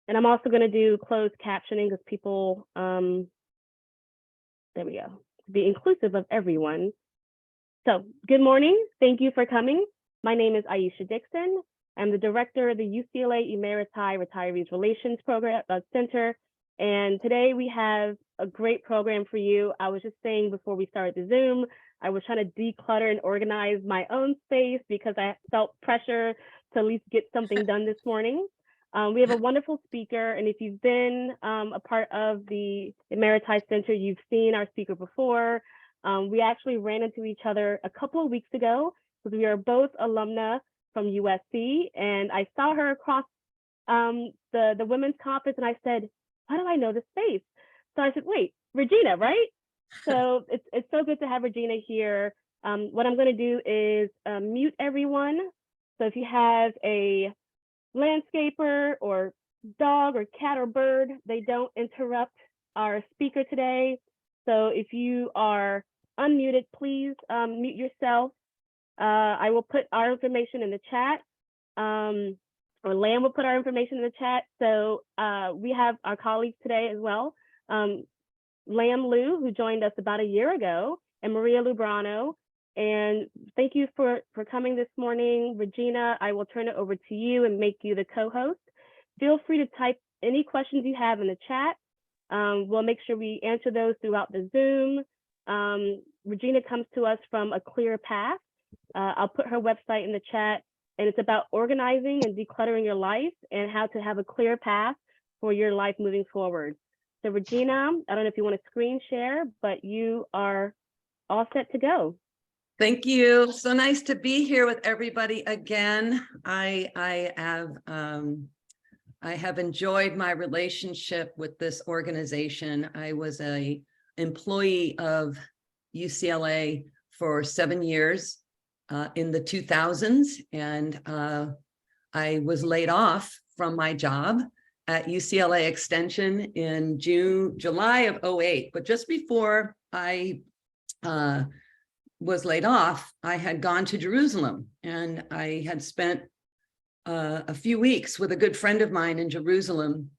And I'm also going to do closed captioning because people, there we go, to be inclusive of everyone. So good morning. Thank you for coming. My name is Aisha Dixon. I'm the director of the UCLA Emeriti Retirees Relations Program Center. And today we have a great program for you. I was just saying before we started the Zoom, I was trying to declutter and organize my own space because I felt pressure to at least get something done this morning. We have a wonderful speaker, and if you've been a part of the Emeriti Center, you've seen our speaker before. We actually ran into each other a couple of weeks ago because we are both alumna from USC, and I saw her across the women's conference, and I said, "How do I know this space?" So I said, "Wait, Regina, right?" So it's so good to have Regina here. What I'm going to do is mute everyone. So if you have a landscaper or dog or cat or bird, they don't interrupt our speaker today. So if you are unmuted, please mute yourself. I will put our information in the chat, or Lam will put our information in the chat. So we have our colleagues today as well. Lam Liu, who joined us about a year ago, and Maria Lubrano. And thank you for coming this morning. Regina, I will turn it over to you and make you the co-host. Feel free to type any questions you have in the chat. We'll make sure we answer those throughout the Zoom. Regina comes to us from A Clear Path. I'll put her website in the chat, and it's about organizing and decluttering your life and how to have a clear path for your life moving forward. So Regina, I don't know if you want to screen share, but you are all set to go. Thank you. So nice to be here with everybody again. I have enjoyed my relationship with this organization. I was an employee of UCLA for 7 years in the 2000s, and I was laid off from my job at UCLA Extension in July of 2008. But just before I was laid off, I had gone to Jerusalem, and I had spent a few weeks with a good friend of mine in Jerusalem.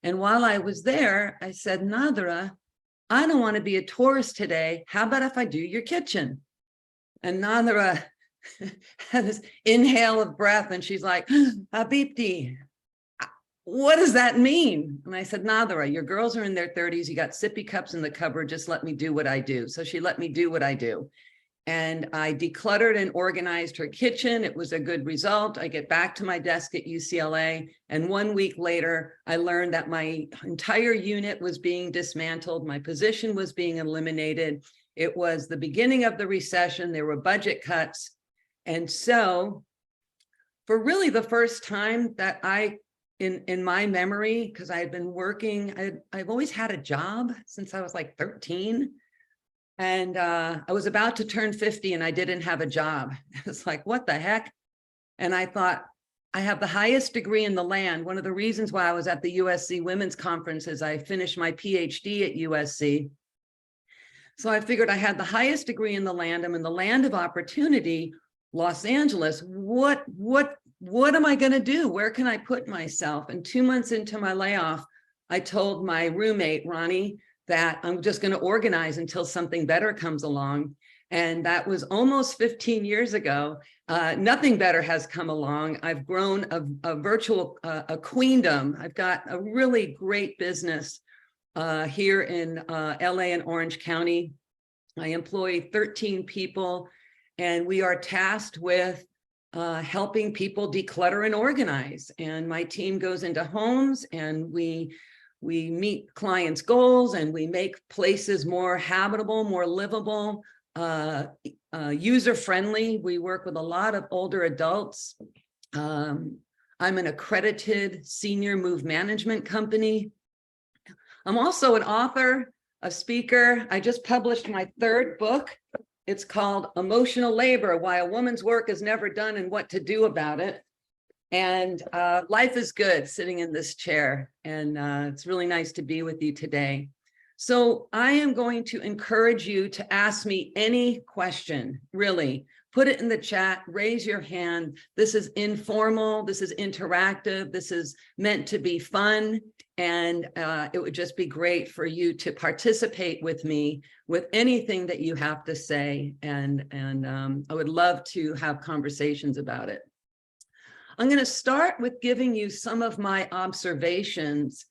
And while I was there, I said, "Nadra, I don't want to be a tourist today. How about if I do your kitchen?" And Nadra had this inhale of breath, and she's like, "Habibti, what does that mean?" And I said, "Nadra, your girls are in their 30s. You got sippy cups in the cupboard. Just let me do what I do." So she let me do what I do. And I decluttered and organized her kitchen. It was a good result. I get back to my desk at UCLA, and 1 week later, I learned that my entire unit was being dismantled. My position was being eliminated. It was the beginning of the recession. There were budget cuts. And so for really the first time that in my memory, because I had been working, I've always had a job since I was like 13. And I was about to turn 50 and I didn't have a job. It's like, what the heck? And I thought, I have the highest degree in the land. One of the reasons why I was at the USC Women's Conference is I finished my PhD at USC. So I figured I had the highest degree in the land. I'm in the land of opportunity, Los Angeles. What am I going to do? Where can I put myself? And 2 months into my layoff, I told my roommate, Ronnie, that I'm just going to organize until something better comes along. And that was almost 15 years ago. Nothing better has come along. I've grown a virtual queendom. I've got a really great business here in LA and Orange County. I employ 13 people, and we are tasked with helping people declutter and organize. And my team goes into homes, and we meet clients' goals, and we make places more habitable, more livable, user-friendly. We work with a lot of older adults. I'm an accredited senior move management company. I'm also an author, a speaker. I just published my 3rd book. It's called Emotional Labor: Why a Woman's Work is Never Done and What to Do About It. And life is good sitting in this chair. And it's really nice to be with you today. So I am going to encourage you to ask me any question, really. put it in the chat, raise your hand. This is informal, this is interactive, this is meant to be fun. And it would just be great for you to participate with me with anything that you have to say. And I would love to have conversations about it. I'm going to start with giving you some of my observations,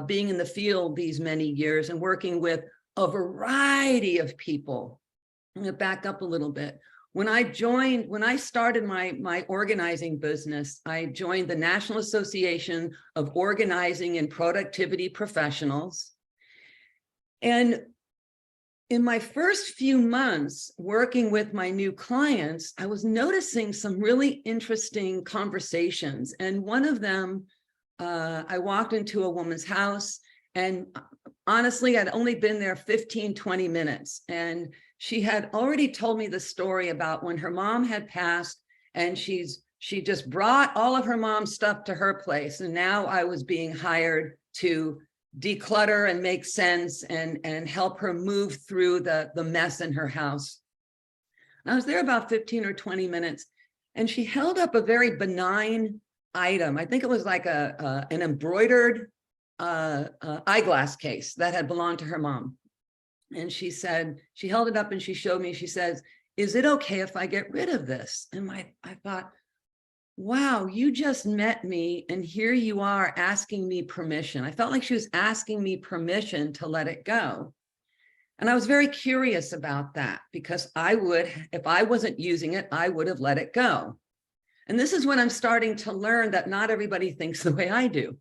being in the field these many years and working with a variety of people. I'm going to back up a little bit. When I started my organizing business, I joined the National Association of Organizing and Productivity Professionals. And in my first few months working with my new clients, I was noticing some really interesting conversations. And one of them, I walked into a woman's house, and honestly, I'd only been there 15, 20 minutes. And she had already told me the story about when her mom had passed, and she just brought all of her mom's stuff to her place. And now I was being hired to declutter and make sense and help her move through the mess in her house. And I was there about 15 or 20 minutes, and she held up a very benign item. I think it was like an embroidered eyeglass case that had belonged to her mom. And she said, she held it up and she showed me, she says, "Is it okay if I get rid of this?" And I thought, wow, you just met me and here you are asking me permission. I felt like she was asking me permission to let it go. And I was very curious about that, because I would, if I wasn't using it, I would have let it go. And this is when I'm starting to learn that not everybody thinks the way I do.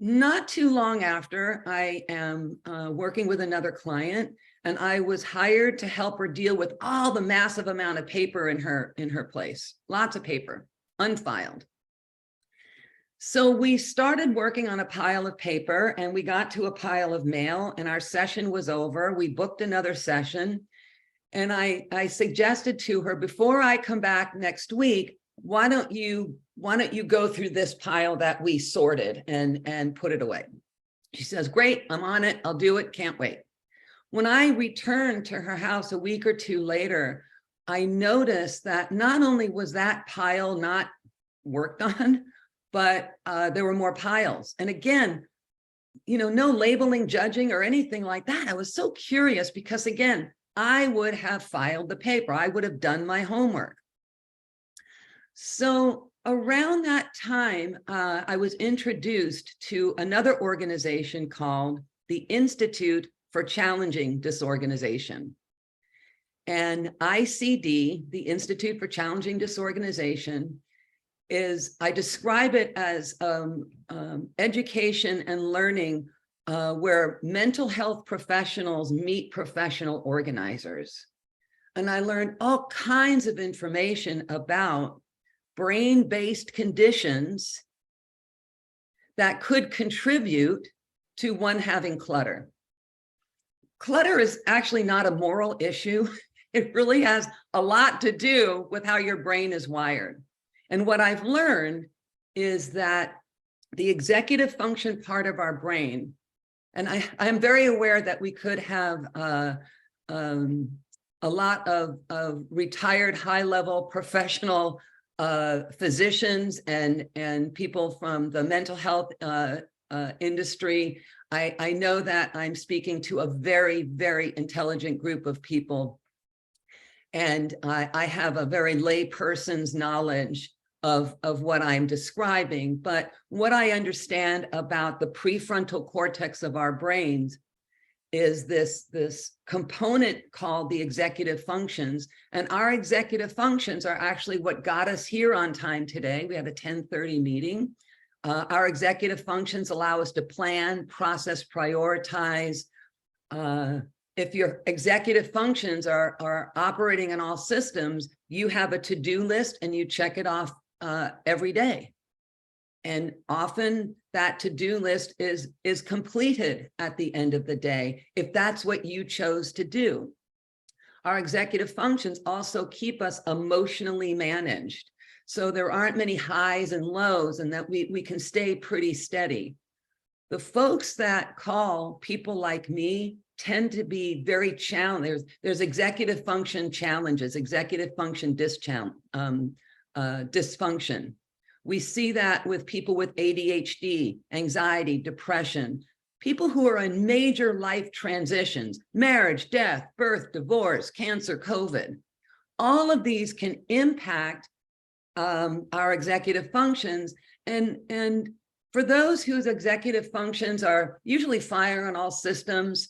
Not too long after, I am working with another client, and I was hired to help her deal with all the massive amount of paper in her place. Lots of paper, unfiled. So we started working on a pile of paper, and we got to a pile of mail, and our session was over. We booked another session, and I suggested to her, before I come back next week, why don't you go through this pile that we sorted and put it away? She says, great, I'm on it, I'll do it, can't wait. When I returned to her house a week or two later, I noticed that not only was that pile not worked on, but there were more piles. And again, no labeling, judging, or anything like that. I was so curious because, again, I would have filed the paper. I would have done my homework. So around that time, I was introduced to another organization called the Institute for Challenging Disorganization. And ICD, the Institute for Challenging Disorganization, I describe it as education and learning where mental health professionals meet professional organizers. And I learned all kinds of information about brain-based conditions that could contribute to one having clutter. Clutter is actually not a moral issue. It really has a lot to do with how your brain is wired. And what I've learned is that the executive function part of our brain, and I am very aware that we could have a lot of retired high-level professional physicians and people from the mental health industry. I know that I'm speaking to a very, very intelligent group of people. And I have a very layperson's knowledge of what I'm describing. But what I understand about the prefrontal cortex of our brains is this component called the executive functions. And our executive functions are actually what got us here on time today. We had a 10:30 meeting. Our executive functions allow us to plan, process, prioritize. If your executive functions are operating on all systems, you have a to-do list and you check it off every day. And often that to-do list is completed at the end of the day, if that's what you chose to do. Our executive functions also keep us emotionally managed. So there aren't many highs and lows, and that we can stay pretty steady. The folks that call people like me tend to be very challenged. There's executive function challenges, executive function dysfunction. We see that with people with ADHD, anxiety, depression, people who are in major life transitions, marriage, death, birth, divorce, cancer, COVID. All of these can impact our executive functions. And for those whose executive functions are usually firing on all systems,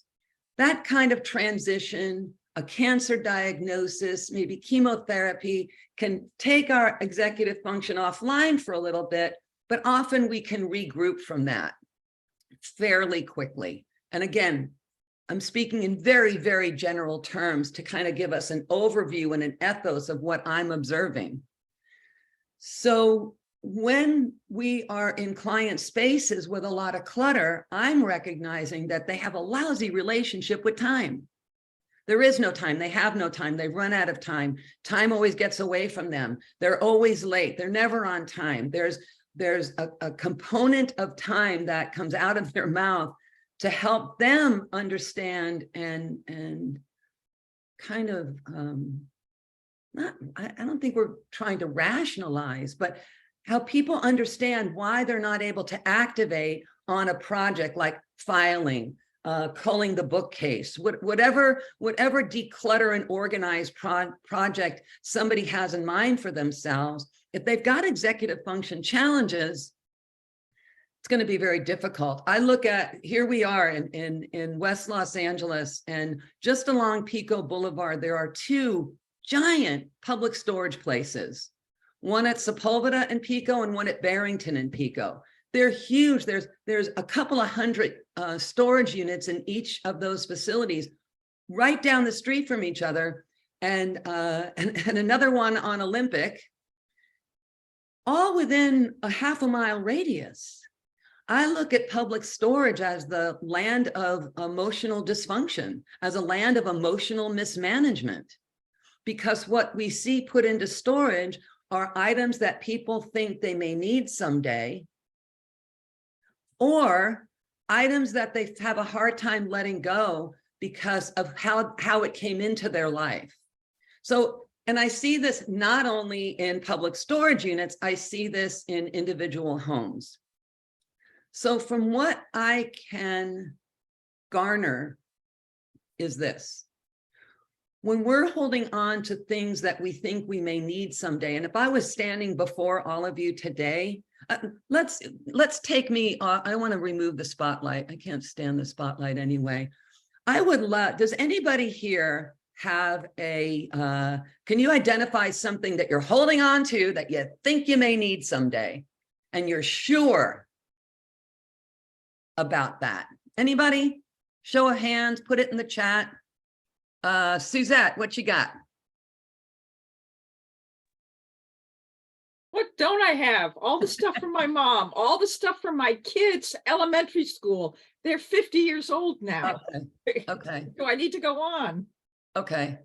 that kind of transition, a cancer diagnosis, maybe chemotherapy, can take our executive function offline for a little bit, but often we can regroup from that fairly quickly. And again, I'm speaking in very, very general terms to kind of give us an overview and an ethos of what I'm observing. So when we are in client spaces with a lot of clutter, I'm recognizing that they have a lousy relationship with time. There is no time. They have no time. They run out of time. Time always gets away from them. They're always late. They're never on time. There's a component of time that comes out of their mouth to help them understand and kind of, I don't think we're trying to rationalize, but how people understand why they're not able to activate on a project like filing, culling the bookcase, whatever declutter and organize project somebody has in mind for themselves. If they've got executive function challenges, it's going to be very difficult. I look at, here we are in West Los Angeles, and just along Pico Boulevard, there are two giant public storage places, one at Sepulveda and Pico and one at Barrington and Pico. They're huge. There's a couple of hundred storage units in each of those facilities right down the street from each other, and another one on Olympic, all within a half-a-mile radius. I look at public storage as the land of emotional dysfunction, as a land of emotional mismanagement, because what we see put into storage are items that people think they may need someday, or items that they have a hard time letting go because of how it came into their life. So, and I see this not only in public storage units, I see this in individual homes. So from what I can garner is this: when we're holding on to things that we think we may need someday, and if I was standing before all of you today, let's take me, I want to remove the spotlight. I can't stand the spotlight anyway. I would love, does anybody here have a, can you identify something that you're holding on to that you think you may need someday, and you're sure about that? Anybody? Show of hands, put it in the chat. Suzette, what you got? What don't I have? All the stuff from my mom, all the stuff from my kids, elementary school. They're 50 years old now. Okay. Okay. Do I need to go on? Okay.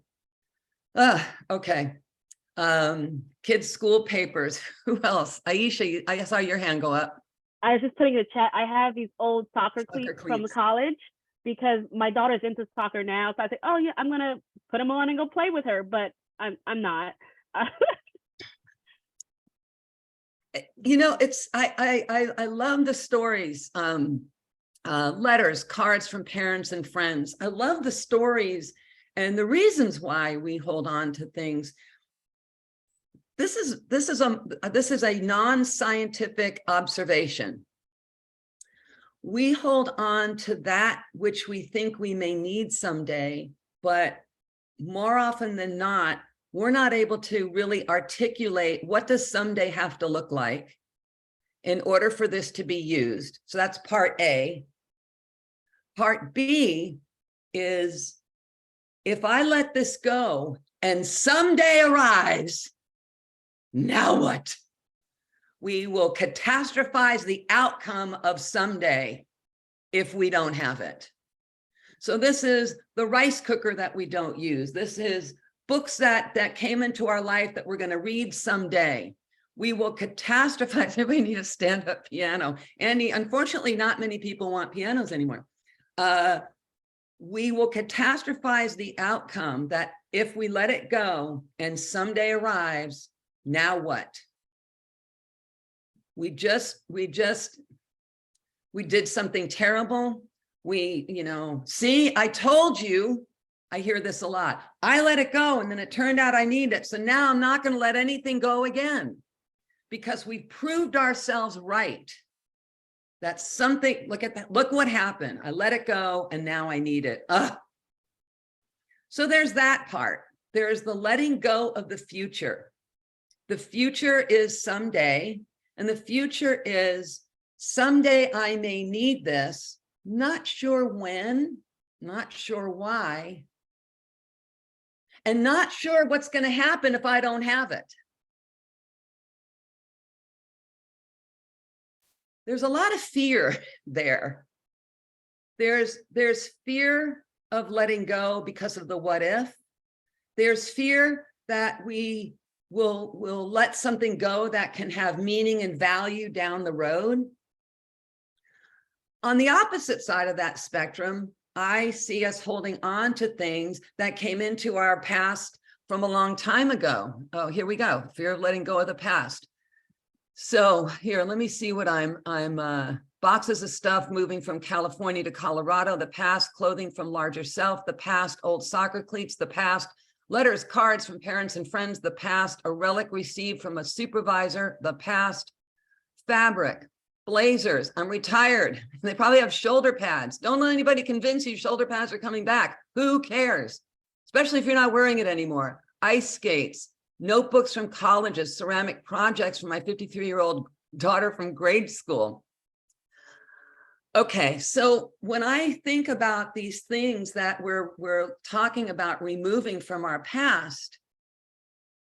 Okay. Kids' school papers. Who else? Aisha, I saw your hand go up. I was just putting in the chat, I have these old soccer cleats from college because my daughter's into soccer now. So I said, oh yeah, I'm gonna put them on and go play with her, but I'm not. You know, it's I love the stories, letters, cards from parents and friends. I love the stories and the reasons why we hold on to things. This is a non-scientific observation. We hold on to that which we think we may need someday, but more often than not, we're not able to really articulate what does someday have to look like in order for this to be used. So that's part A. Part B is, if I let this go and someday arrives, now what? We will catastrophize the outcome of someday if we don't have it. So this is the rice cooker that we don't use. This is books that came into our life that we're going to read someday. We will catastrophize. Everybody need a stand-up piano. Andy, unfortunately, not many people want pianos anymore. We will catastrophize the outcome that if we let it go and someday arrives, now what? We did something terrible. See, I told you. I hear this a lot. I let it go and then it turned out I need it. So now I'm not going to let anything go again because we've proved ourselves right. That's something, look at that. Look what happened. I let it go and now I need it. Ugh. So there's that part. There's the letting go of the future. The future is someday, and the future is someday I may need this. Not sure when, not sure why, and not sure what's going to happen if I don't have it. There's a lot of fear there. There's fear of letting go because of the what if. There's fear that we will let something go that can have meaning and value down the road. On the opposite side of that spectrum, I see us holding on to things that came into our past from a long time ago. Oh, here we go. Fear of letting go of the past. So here, let me see what I'm boxes of stuff moving from California to Colorado, the past, clothing from larger self, the past, old soccer cleats, the past, letters, cards from parents and friends, the past, a relic received from a supervisor, the past, fabric, blazers, I'm retired. They probably have shoulder pads. Don't let anybody convince you shoulder pads are coming back. Who cares? Especially if you're not wearing it anymore. Ice skates, notebooks from colleges, ceramic projects from my 53-year-old daughter from grade school. Okay, so when I think about these things that we're talking about removing from our past,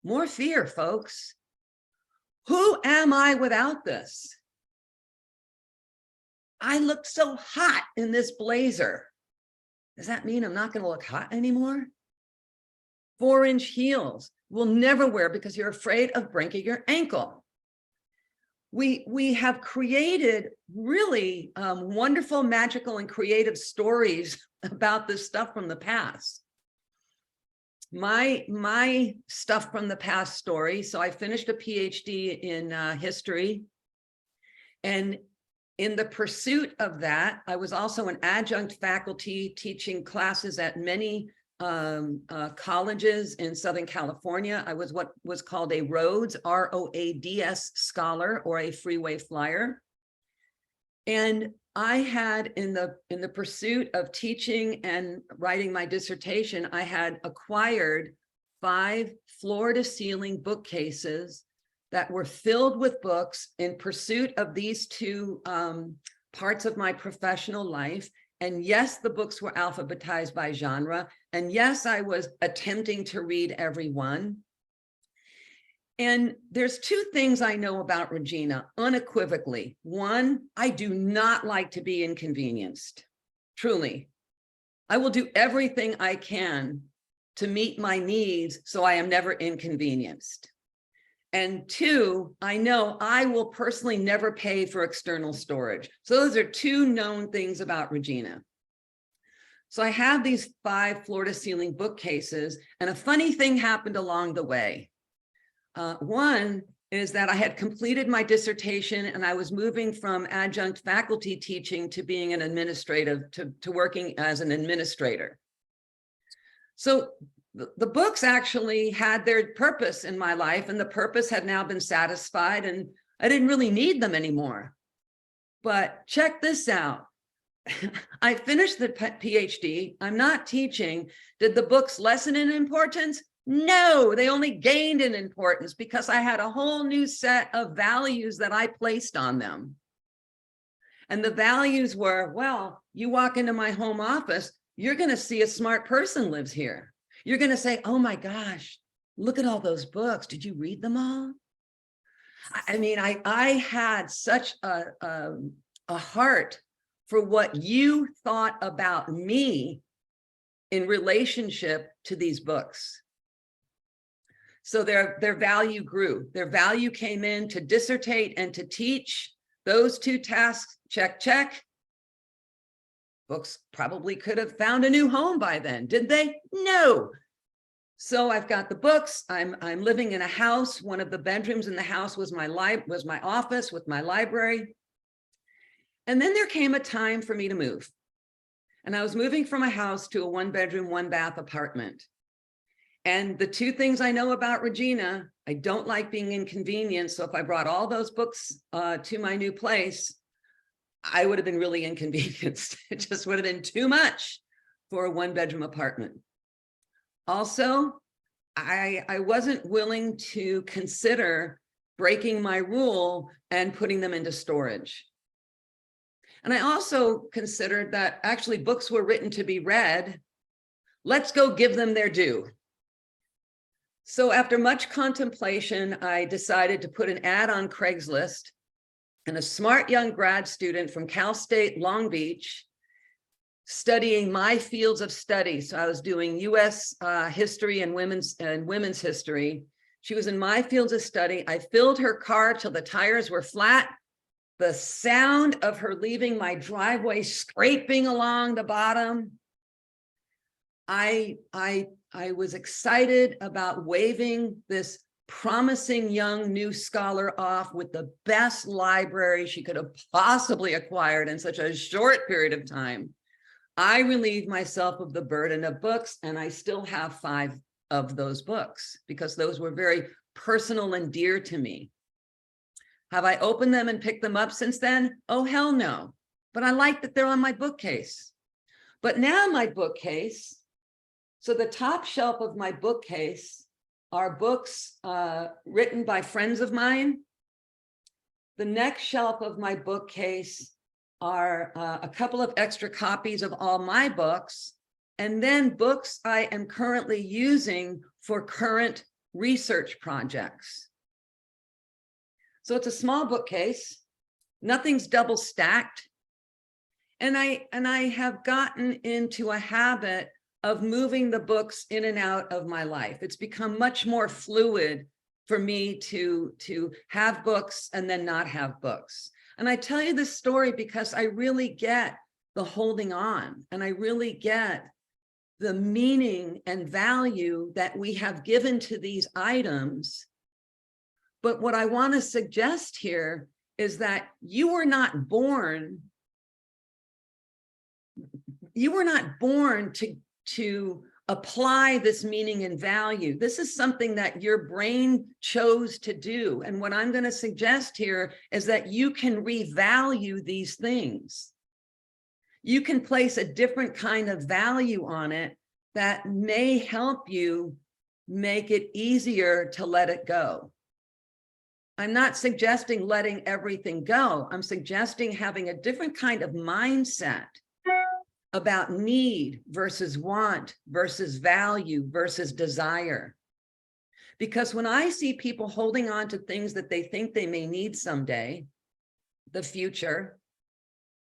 more fear, folks. Who am I without this? I look so hot in this blazer. Does that mean I'm not going to look hot anymore? 4-inch heels we'll never wear because you're afraid of breaking your ankle. We have created really wonderful, magical, and creative stories about this stuff from the past. My stuff from the past story. So I finished a PhD in history, and in the pursuit of that, I was also an adjunct faculty teaching classes at many colleges in Southern California. I was what was called a Rhodes, R-O-A-D-S scholar, or a freeway flyer. And I had, in the pursuit of teaching and writing my dissertation, I had acquired 5 floor-to-ceiling bookcases that were filled with books in pursuit of these 2 parts of my professional life. And yes, the books were alphabetized by genre. And yes, I was attempting to read every one. And there's 2 things I know about Regina unequivocally. One, I do not like to be inconvenienced. Truly. I will do everything I can to meet my needs so I am never inconvenienced. And 2, I know I will personally never pay for external storage. So those are 2 known things about Regina. So I have these 5 floor-to-ceiling bookcases, and a funny thing happened along the way. One is that I had completed my dissertation and I was moving from adjunct faculty teaching to being an administrative, to working as an administrator. So the books actually had their purpose in my life, and the purpose had now been satisfied, and I didn't really need them anymore. But check this out. I finished the PhD. I'm not teaching. Did the books lessen in importance? No, they only gained in importance because I had a whole new set of values that I placed on them. And the values were, well, you walk into my home office, you're going to see a smart person lives here. You're going to say, oh my gosh, look at all those books. Did you read them all? I mean, I had such a heart for what you thought about me in relationship to these books. So their value grew. Their value came in to dissertate and to teach. Those two tasks, check, check. Books probably could have found a new home by then, did they? No. So I've got the books. I'm living in a house. One of the bedrooms in the house was my office with my library. And then there came a time for me to move. And I was moving from a house to a 1-bedroom, 1-bath apartment. And the two things I know about Regina, I don't like being inconvenienced. So if I brought all those books to my new place, I would have been really inconvenienced. It just would have been too much for a 1-bedroom apartment. Also, I wasn't willing to consider breaking my rule and putting them into storage. And I also considered that actually books were written to be read. Let's go give them their due. So after much contemplation, I decided to put an ad on Craigslist, and a smart young grad student from Cal State Long Beach studying my fields of study. So I was doing US history and women's history. She was in my fields of study. I filled her car till the tires were flat. The sound of her leaving my driveway, scraping along the bottom. I was excited about waving this promising young new scholar off with the best library she could have possibly acquired in such a short period of time. I relieved myself of the burden of books, and I still have 5 of those books because those were very personal and dear to me. Have I opened them and picked them up since then? Oh, hell no. But I like that they're on my bookcase. But now my bookcase, so the top shelf of my bookcase are books written by friends of mine. The next shelf of my bookcase are a couple of extra copies of all my books, and then books I am currently using for current research projects. So it's a small bookcase, nothing's double stacked. And I have gotten into a habit of moving the books in and out of my life. It's become much more fluid for me to have books and then not have books. And I tell you this story because I really get the holding on, and I really get the meaning and value that we have given to these items. But what I want to suggest here is that you were not born to apply this meaning and value. This is something that your brain chose to do. And what I'm going to suggest here is that you can revalue these things. You can place a different kind of value on it that may help you make it easier to let it go. I'm not suggesting letting everything go. I'm suggesting having a different kind of mindset about need versus want versus value versus desire. Because when I see people holding on to things that they think they may need someday, the future,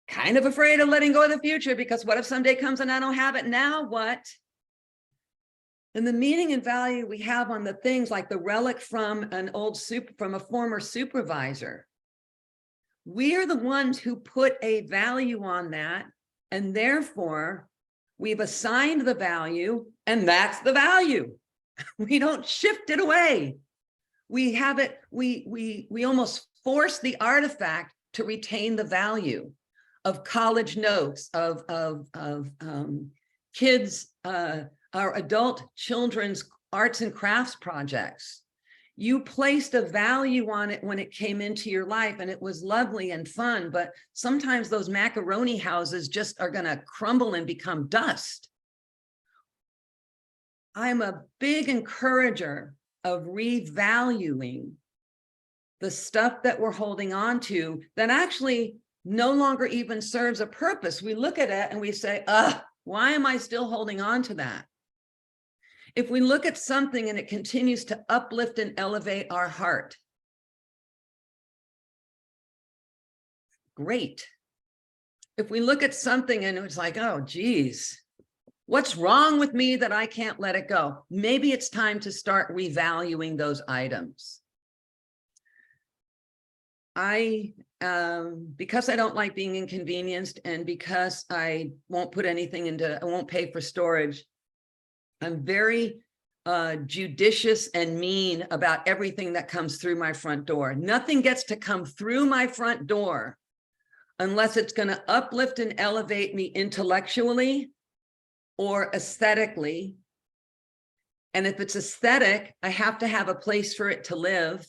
kind of afraid of letting go of the future because what if someday comes and I don't have it? Now what? And the meaning and value we have on the things like the relic from from a former supervisor. We are the ones who put a value on that, and therefore we've assigned the value, and that's the value. We don't shift it away. We have it, we almost force the artifact to retain the value of college notes, of kids, our adult children's arts and crafts projects. You placed a value on it when it came into your life, and it was lovely and fun, but sometimes those macaroni houses just are going to crumble and become dust. I'm a big encourager of revaluing the stuff that we're holding on to that actually no longer even serves a purpose. We look at it and we say, why am I still holding on to that? If we look at something and it continues to uplift and elevate our heart, great. If we look at something and it's like, oh, geez, What's wrong with me that I can't let it go? Maybe it's time to start revaluing those items. Because I don't like being inconvenienced, and because I won't put anything I won't pay for storage, I'm very judicious and mean about everything that comes through my front door. Nothing gets to come through my front door unless it's going to uplift and elevate me intellectually or aesthetically. And if it's aesthetic, I have to have a place for it to live.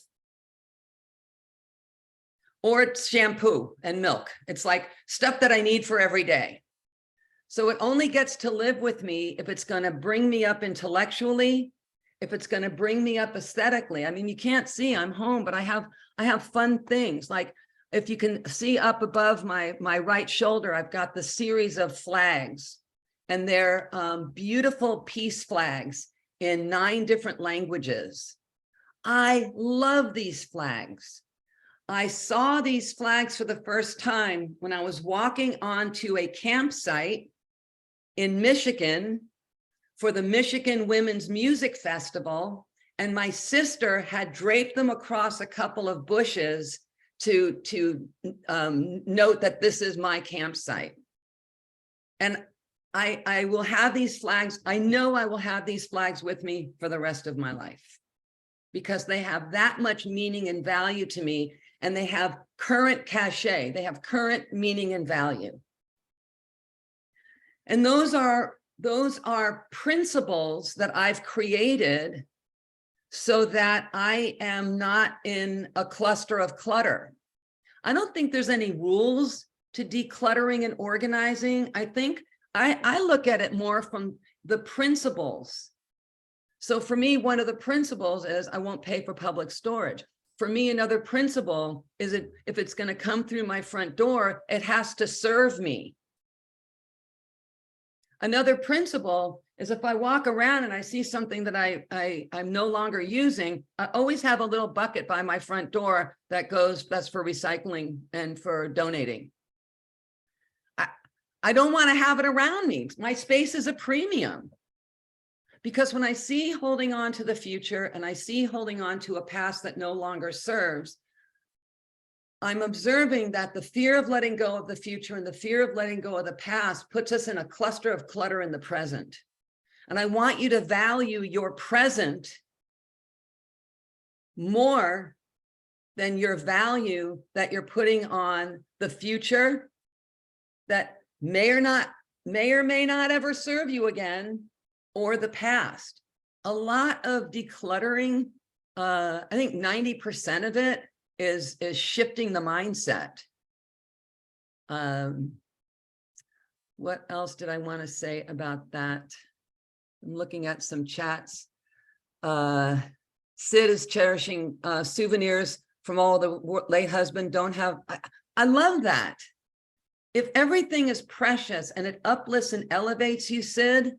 Or it's shampoo and milk. It's like stuff that I need for every day. So it only gets to live with me if it's going to bring me up intellectually, if it's going to bring me up aesthetically. I mean, you can't see I'm home, but I have fun things. Like if you can see up above my right shoulder, I've got the series of flags, and they're beautiful peace flags in 9 different languages. I love these flags. I saw these flags for the first time when I was walking onto a campsite in Michigan for the Michigan Women's Music Festival, and my sister had draped them across a couple of bushes to note that this is my campsite. And I will have these flags. I know I will have these flags with me for the rest of my life because they have that much meaning and value to me, and they have current cachet. They have current meaning and value. And those are principles that I've created so that I am not in a cluster of clutter. I don't think there's any rules to decluttering and organizing. I think I look at it more from the principles. So for me, one of the principles is I won't pay for public storage. For me, another principle is if it's going to come through my front door, it has to serve me. Another principle is if I walk around and I see something that I'm no longer using, I always have a little bucket by my front door that's for recycling and for donating. I don't want to have it around me. My space is a premium. Because when I see holding on to the future and I see holding on to a past that no longer serves, I'm observing that the fear of letting go of the future and the fear of letting go of the past puts us in a cluster of clutter in the present. And I want you to value your present more than your value that you're putting on the future that may or may not ever serve you again, or the past. A lot of decluttering, I think 90% of it is shifting the mindset. What else did I want to say about that? I'm looking at some chats. Sid is cherishing souvenirs from all the late husband don't have. I love that. If everything is precious and it uplifts and elevates you, Sid,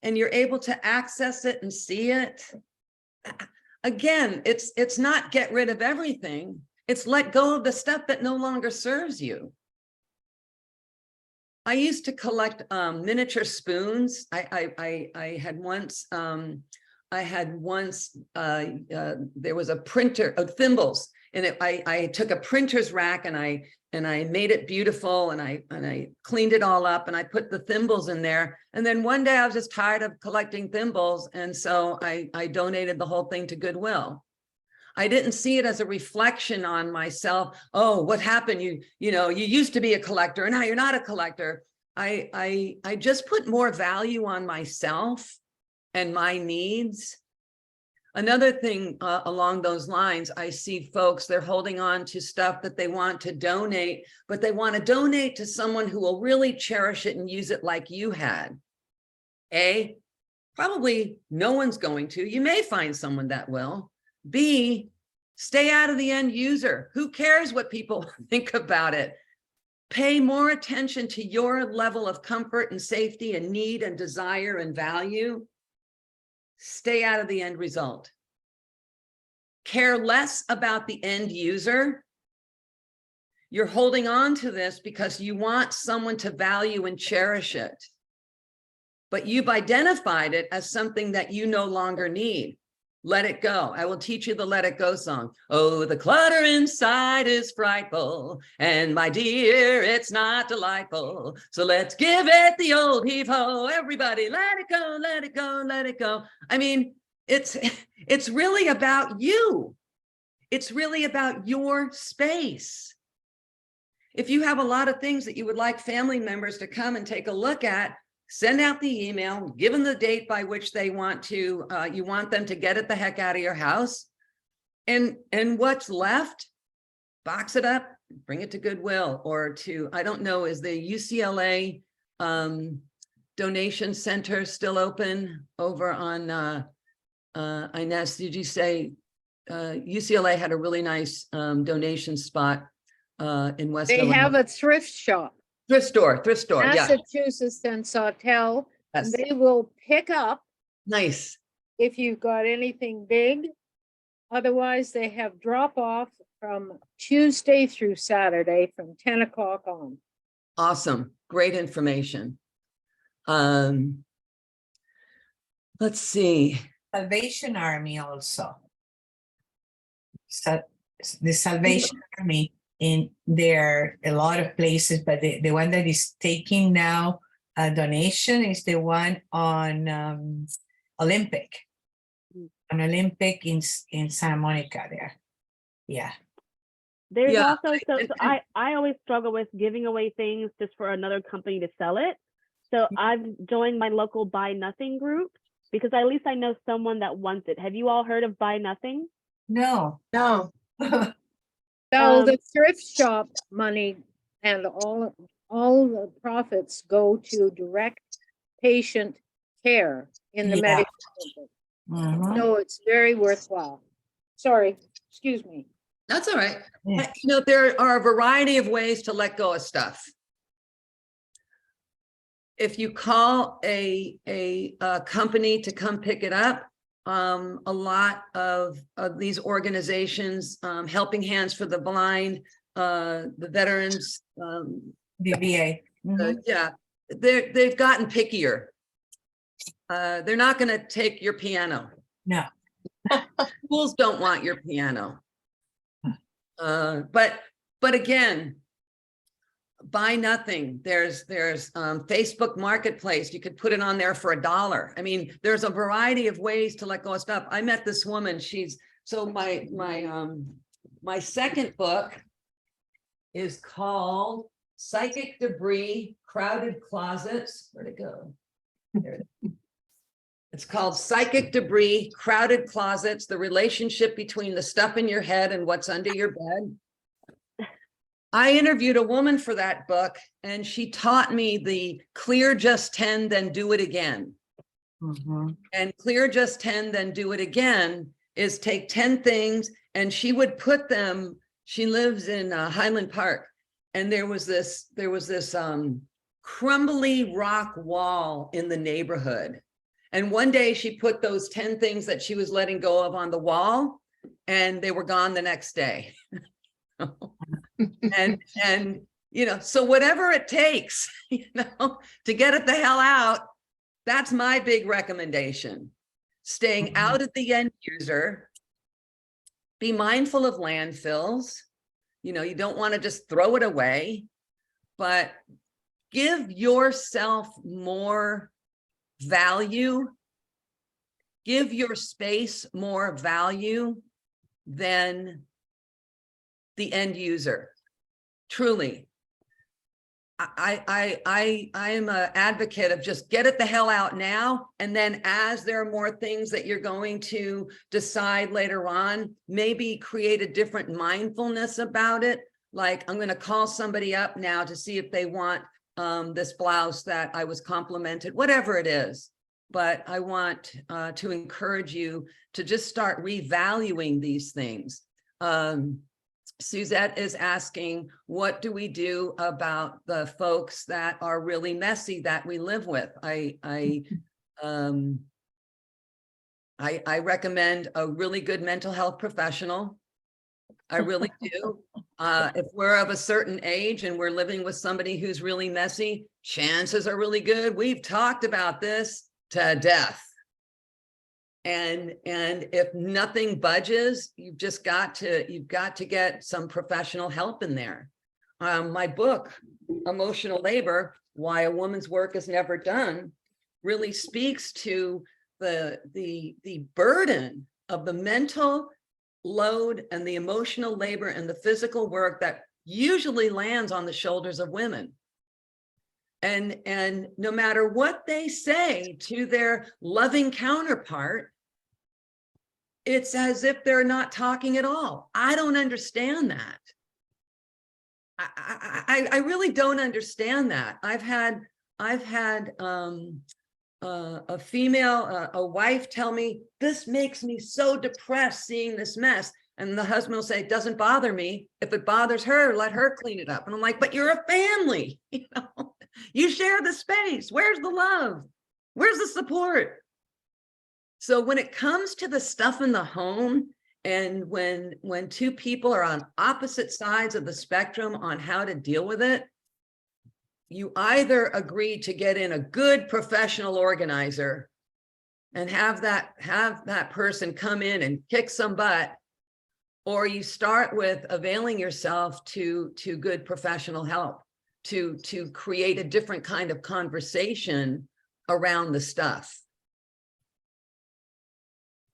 and you're able to access it and see it, again, it's not get rid of everything. It's let go of the stuff that no longer serves you. I used to collect miniature spoons. I had once there was a printer of thimbles, and I took a printer's rack and I made it beautiful, and I cleaned it all up, and I put the thimbles in there. And then one day I was just tired of collecting thimbles, and so I donated the whole thing to Goodwill. I didn't see it as a reflection on myself. Oh, what happened? You used to be a collector and now you're not a collector. I just put more value on myself and my needs. Another thing along those lines, I see folks, they're holding on to stuff that they want to donate, but they want to donate to someone who will really cherish it and use it like you had. A, probably no one's going to. You may find someone that will. B, stay out of the end user. Who cares what people think about it? Pay more attention to your level of comfort and safety and need and desire and value. Stay out of the end result. Care less about the end user. You're holding on to this because you want someone to value and cherish it. but you've identified it as something that you no longer need. Let it go. I will teach you the Let It Go song. Oh, the clutter inside is frightful, and my dear, it's not delightful. So let's give it the old heave-ho. Everybody, let it go, let it go, let it go. I mean, it's really about you. It's really about your space. If you have a lot of things that you would like family members to come and take a look at, send out the email, give them the date by which they want to, you want them to get it the heck out of your house. And what's left, box it up, bring it to Goodwill or to, I don't know, is the UCLA donation center still open over on, Inez, did you say, UCLA had a really nice donation spot in West They Illinois. have a thrift shop, Thrift store, yeah. Massachusetts and Sawtell, and Yes. they will pick up Nice. if you've got anything big. Otherwise, they have drop off from Tuesday through Saturday from 10 o'clock on. Awesome. Great information. Let's see. Salvation Army also. So the Salvation Army in there a lot of places, but the one that is taking now a donation is the one on Olympic. On Olympic in Santa Monica there. Yeah. There's Yeah, also, so I always struggle with giving away things just for another company to sell it. So I've joined my local Buy Nothing group because at least I know someone that wants it. Have you all heard of Buy Nothing? No. So the thrift shop money and all the profits go to direct patient care in the Yeah. medical center. Mhm. So it's very worthwhile. Sorry, excuse me. That's all right. Yeah. You know, there are a variety of ways to let go of stuff. If you call a company to come pick it up, a lot of these organizations, Helping Hands for the Blind, the veterans, The VA. Mhm. yeah, they've gotten pickier. They're not going to take your piano. No. Schools don't want your piano. But again, Buy Nothing. There's Facebook Marketplace. You could put it on there for $1. I mean, there's a variety of ways to let go of stuff. I met this woman. She's so my second book is called Psychic Debris, Crowded Closets. Where'd it go? There it is. It's called Psychic Debris, Crowded Closets, the relationship between the stuff in your head and what's under your bed. I interviewed a woman for that book, and she taught me the clear just 10, then do it again. Mhm. And clear just 10, then do it again is take 10 things, and she would put them, she lives in Highland Park, and there was this crumbly rock wall in the neighborhood. And one day she put those 10 things that she was letting go of on the wall, and they were gone the next day. and you know, so whatever it takes, you know, to get it the hell out, that's my big recommendation. Staying out of the end user, be mindful of landfills. You know, you don't want to just throw it away, but give yourself more value, give your space more value than the end user. Truly, I am an advocate of just get it the hell out now, and then as there are more things that you're going to decide later on, maybe create a different mindfulness about it. Like, I'm going to call somebody up now to see if they want this blouse that I was complimented, whatever it is. But I want to encourage you to just start revaluing these things. Suzette is asking, what do we do about the folks that are really messy that we live with? I recommend a really good mental health professional. I really do. If we're of a certain age and we're living with somebody who's really messy, chances are really good. We've talked about this to death. And if nothing budges, you've got to get some professional help in there. My book, Emotional Labor, Why a Woman's Work is Never Done, really speaks to the burden of the mental load and the emotional labor and the physical work that usually lands on the shoulders of women. And no matter what they say to their loving counterpart, it's as if they're not talking at all. I don't understand that. I really don't understand that. I've had a female, a wife tell me, this makes me so depressed seeing this mess. And the husband will say, it doesn't bother me. If it bothers her, let her clean it up. And I'm like, but you're a family, you know, you share the space. Where's the love? Where's the support? So when it comes to the stuff in the home, and when two people are on opposite sides of the spectrum on how to deal with it, you either agree to get in a good professional organizer and have that person come in and kick some butt, or you start with availing yourself to good professional help to create a different kind of conversation around the stuff.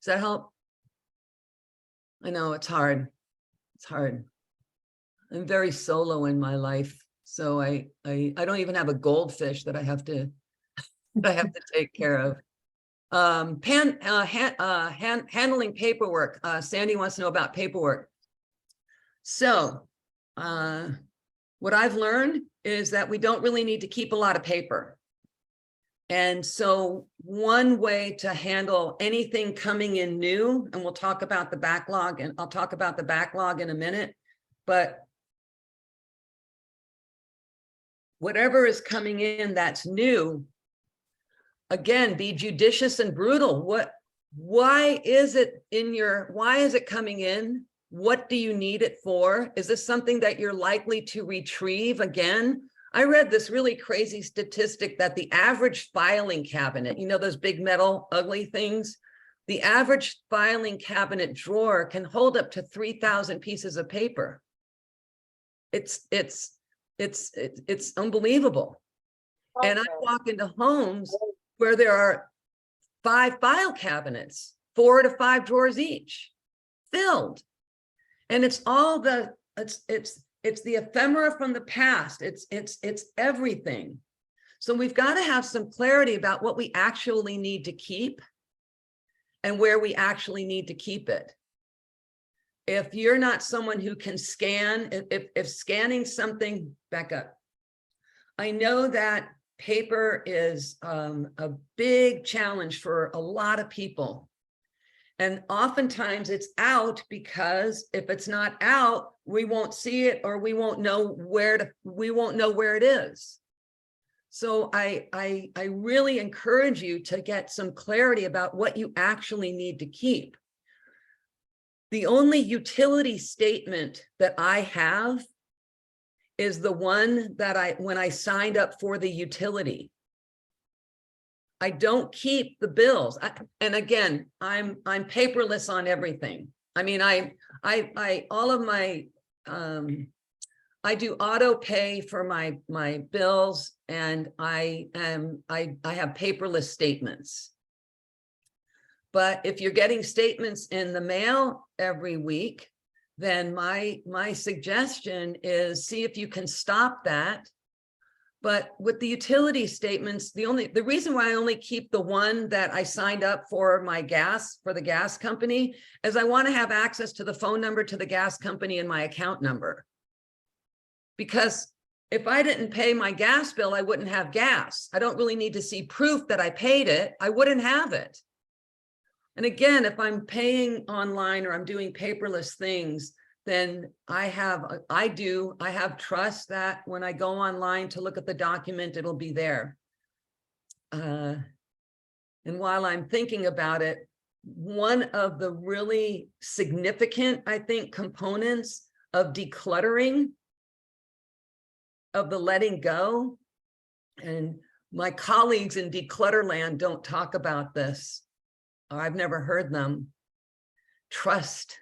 Does that help? I know it's hard. It's hard. I'm very solo in my life. So I don't even have a goldfish that I have to take care of. Handling paperwork. Sandy wants to know about paperwork. So what I've learned is that we don't really need to keep a lot of paper. And so one way to handle anything coming in new, and we'll talk about the backlog, and I'll talk about the backlog in a minute, but whatever is coming in that's new, again, be judicious and brutal. Why is it coming in? What do you need it for? Is this something that you're likely to retrieve again? I read this really crazy statistic that the average filing cabinet, you know, those big metal ugly things, the average filing cabinet drawer can hold up to 3,000 pieces of paper. It's unbelievable. And I walk into homes where there are 5 file cabinets, 4 to 5 drawers each, filled. And it's all it's the ephemera from the past. It's everything. So we've got to have some clarity about what we actually need to keep and where we actually need to keep it. If you're not someone who can scan, if scanning something, back up. I know that paper is a big challenge for a lot of people. And oftentimes it's out because if it's not out, we won't see it, or we won't know where it is. So I really encourage you to get some clarity about what you actually need to keep. The only utility statement that I have is the one that when I signed up for the utility. I don't keep the bills. And again, I'm paperless on everything. I mean, all of my, I do auto pay for my bills, and I have paperless statements. But if you're getting statements in the mail every week, then my suggestion is see if you can stop that. But with the utility statements, the reason why I only keep the one that I signed up for my gas, for the gas company, is I want to have access to the phone number to the gas company and my account number. Because if I didn't pay my gas bill, I wouldn't have gas. I don't really need to see proof that I paid it. I wouldn't have it. And again, if I'm paying online or I'm doing paperless things, then I have trust that when I go online to look at the document, it'll be there. And while I'm thinking about it, one of the really significant, I think, components of decluttering, of the letting go. And my colleagues in Declutter land don't talk about this. I've never heard them. Trust.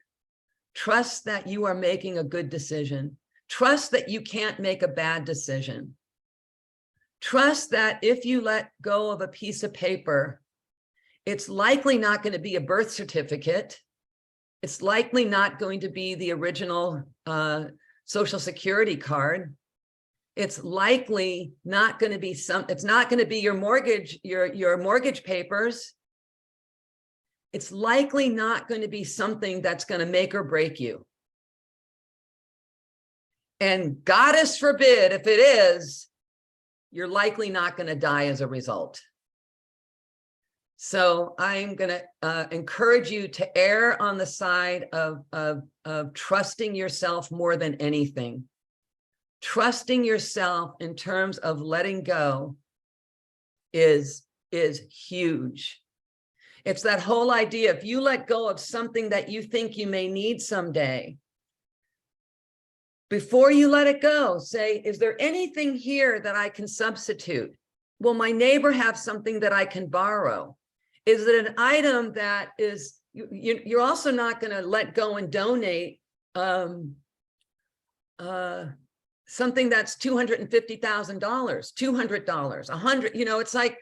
Trust that you are making a good decision. Trust that you can't make a bad decision. Trust that if you let go of a piece of paper, it's likely not going to be a birth certificate. It's likely not going to be the original Social Security card. It's likely not going to be it's not going to be your mortgage, your mortgage papers. It's likely not going to be something that's going to make or break you. And goddess forbid, if it is, you're likely not going to die as a result. So I'm going to encourage you to err on the side of trusting yourself more than anything. Trusting yourself in terms of letting go is huge. It's that whole idea, if you let go of something that you think you may need someday, before you let it go, say, is there anything here that I can substitute? Will my neighbor have something that I can borrow? Is it an item that is, you're also not going to let go and donate something that's $250,000, $200, $100, you know, it's like,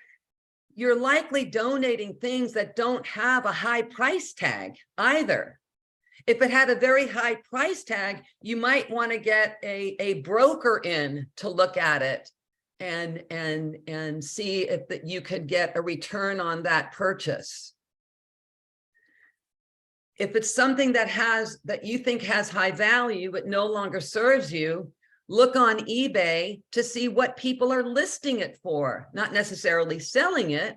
you're likely donating things that don't have a high price tag either. If it had a very high price tag, you might want to get a broker in to look at it and see if that you could get a return on that purchase. If it's something that you think has high value but no longer serves you, look on eBay to see what people are listing it for, not necessarily selling it.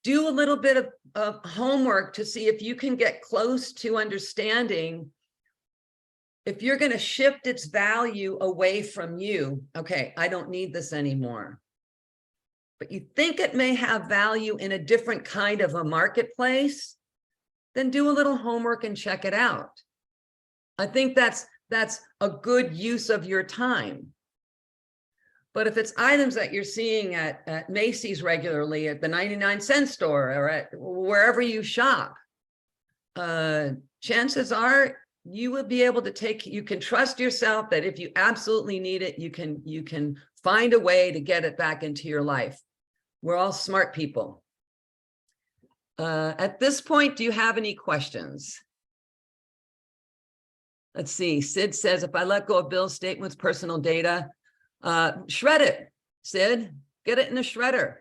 Do a little bit of homework to see if you can get close to understanding if you're going to shift its value away from you. Okay, I don't need this anymore. But you think it may have value in a different kind of a marketplace, then do a little homework and check it out. I think that's a good use of your time. But if it's items that you're seeing at Macy's regularly, at the 99-cent store, or at wherever you shop, chances are you will be able to you can trust yourself that if you absolutely need it, you can find a way to get it back into your life. We're all smart people. At this point, do you have any questions? Let's see, Sid says, if I let go of bill statements, personal data, shred it, Sid, get it in a shredder.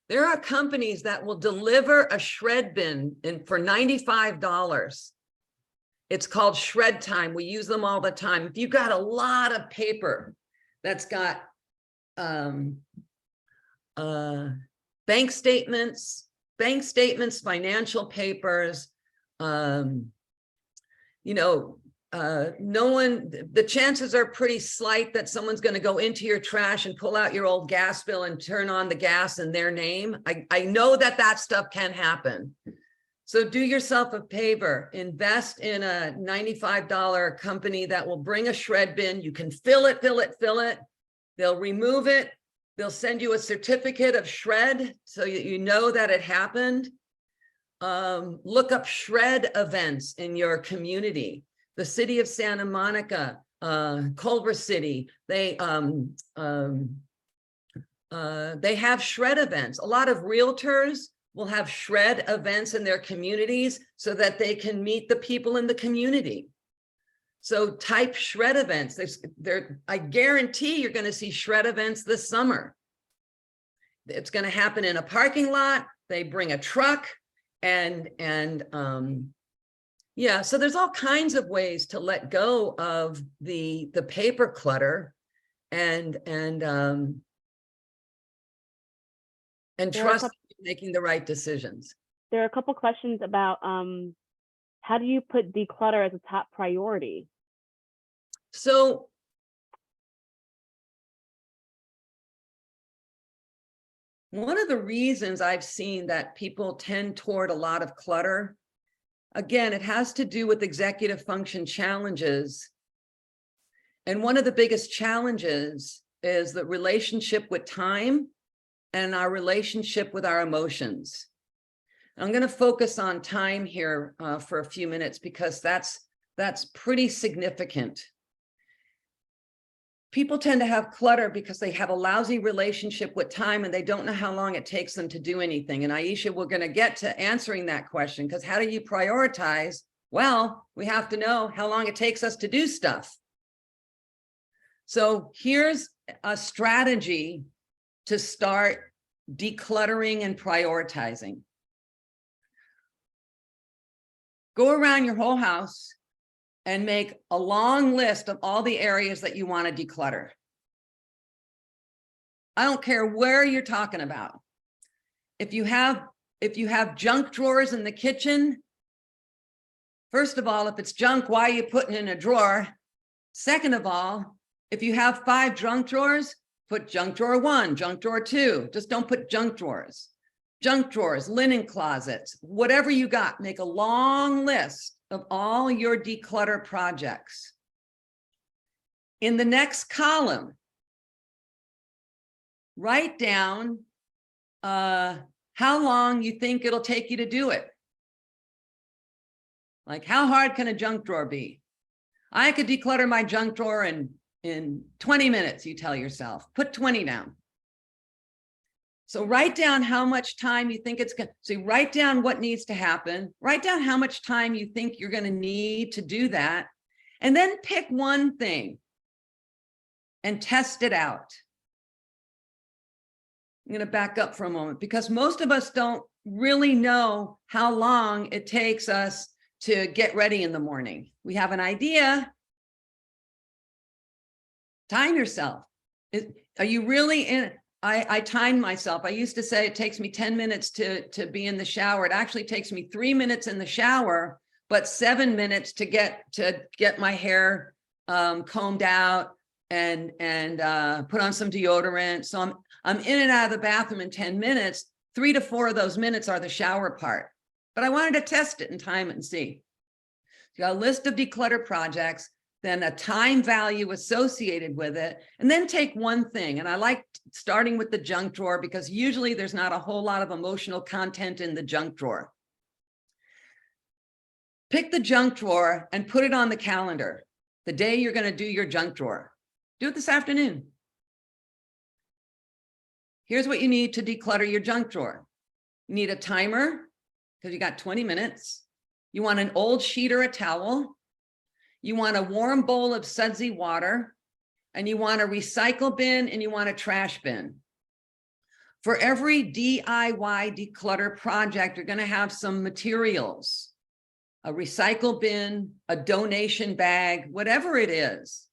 There are companies that will deliver a shred bin for $95. It's called Shred Time. We use them all the time. If you've got a lot of paper that's got bank statements, financial papers, you know, the chances are pretty slight that someone's going to go into your trash and pull out your old gas bill and turn on the gas in their name. I know that stuff can happen. So do yourself a favor, invest in a $95 company that will bring a shred bin. You can fill it. They'll remove it. They'll send you a certificate of shred so you know that it happened. Look up shred events in your community. The city of Santa Monica, Culver City, they have shred events. A lot of realtors will have shred events in their communities so that they can meet the people in the community. So type shred events. I guarantee you're going to see shred events this summer. It's going to happen in a parking lot. They bring a truck and yeah, so there's all kinds of ways to let go of the paper clutter and trust in making the right decisions. There are a couple questions about how do you put declutter as a top priority? So One of the reasons I've seen that people tend toward a lot of clutter, again, it has to do with executive function challenges. And one of the biggest challenges is the relationship with time and our relationship with our emotions. I'm going to focus on time here for a few minutes because that's pretty significant. People tend to have clutter because they have a lousy relationship with time and they don't know how long it takes them to do anything. And Aisha, we're going to get to answering that question, because how do you prioritize? Well, we have to know how long it takes us to do stuff. So here's a strategy to start decluttering and prioritizing. Go around your whole house and make a long list of all the areas that you want to declutter. I don't care where you're talking about. If you have junk drawers in the kitchen, first of all, if it's junk, why are you putting it in a drawer? Second of all, if you have 5 junk drawers, put junk drawer 1, junk drawer 2. Just don't put junk drawers. Junk drawers, linen closets, whatever you got, make a long list of all your declutter projects. In the next column, write down how long you think it'll take you to do it. Like, how hard can a junk drawer be? I could declutter my junk drawer in 20 minutes, you tell yourself. Put 20 down. So write down how much time you think it's going to, so write down what needs to happen, write down how much time you think you're going to need to do that, and then pick one thing and test it out. I'm going to back up for a moment because most of us don't really know how long it takes us to get ready in the morning. We have an idea. Time yourself. Are you really in? I timed myself. I used to say it takes me 10 minutes to be in the shower. It actually takes me 3 minutes in the shower, but 7 minutes to get my hair combed out and put on some deodorant. So I'm in and out of the bathroom in 10 minutes. 3 to 4 of those minutes are the shower part. But I wanted to test it and time it and see. You got a list of declutter projects, then a time value associated with it, and then take one thing. And I like starting with the junk drawer because usually there's not a whole lot of emotional content in the junk drawer. Pick the junk drawer and put it on the calendar, the day you're going to do your junk drawer. Do it this afternoon. Here's what you need to declutter your junk drawer. You need a timer because you got 20 minutes. You want an old sheet or a towel. You want a warm bowl of sudsy water, and you want a recycle bin, and you want a trash bin. For every DIY declutter project, you're going to have some materials, a recycle bin, a donation bag, whatever it is.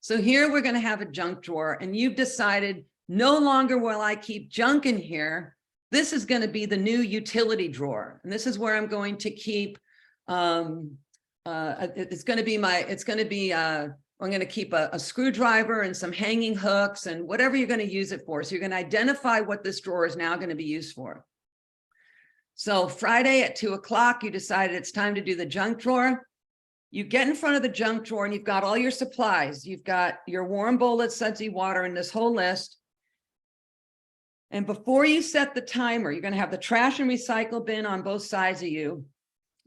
So here we're going to have a junk drawer, and you've decided no longer will I keep junk in here. This is going to be the new utility drawer, and this is where I'm going to keep I'm going to keep a screwdriver and some hanging hooks and whatever you're going to use it for. So you're going to identify what this drawer is now going to be used for. So Friday at 2 o'clock, you decided it's time to do the junk drawer. You get in front of the junk drawer and you've got all your supplies. You've got your warm bowl of sudsy water and this whole list. And before you set the timer, you're going to have the trash and recycle bin on both sides of you.